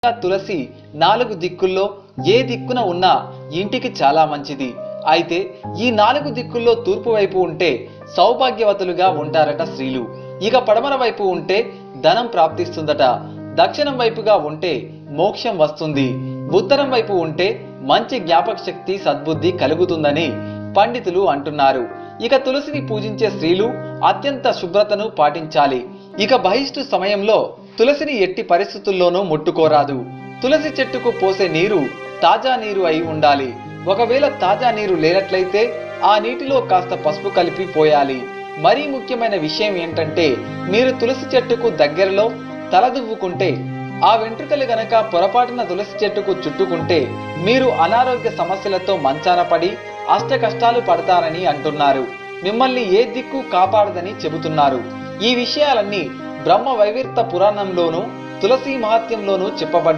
తులసి 4 దిక్కుల్లో ఏ దిక్కున ఉన్నా ఇంటికి చాలా మంచిది. అయితే ఈ 4 దిక్కుల్లో తూర్పు వైపు ఉంటే సౌభాగ్యవతులుగా ఉంటారట స్త్రీలు. ఇక పడమర వైపు ఉంటే ధనం ప్రాప్తిస్తుందట. దక్షిణం వైపుగా ఉంటే మోక్షం వస్తుంది. ఉత్తరం వైపు ఉంటే మంచి జ్ఞాపక శక్తి, సద్బుద్ధి కలుగుతుందని పండితులు అంటున్నారు. ఇక తులసిని పూజించే స్త్రీలు అత్యంత శుభ్రతను పాటించాలి. ఇక బహిష్టు సమయంలో తులసిని ఎట్టి పరిస్థితుల్లోనూ ముట్టుకోరాదు. తులసి చెట్టుకు పోసే నీరు తాజా నీరు అయి ఉండాలి. ఒకవేళ తాజా నీరు లేనట్లయితే ఆ నీటిలో కాస్త పసుపు కలిపి పోయాలి. మరీ ముఖ్యమైన విషయం ఏంటంటే, మీరు తులసి చెట్టుకు దగ్గరలో తలదువ్వుకుంటే ఆ వెంట్రుకలు గనక పొరపాటున తులసి చెట్టుకు చుట్టుకుంటే మీరు అనారోగ్య సమస్యలతో మంచాన పడి అష్ట కష్టాలు పడతారని అంటున్నారు. మిమ్మల్ని ఏ దిక్కు కాపాడదని చెబుతున్నారు. ఈ విషయాలన్నీ బ్రహ్మ వైవర్త పురాణంలోనూ తులసి మహత్యంలోనూ చెప్పబడ్డాయి.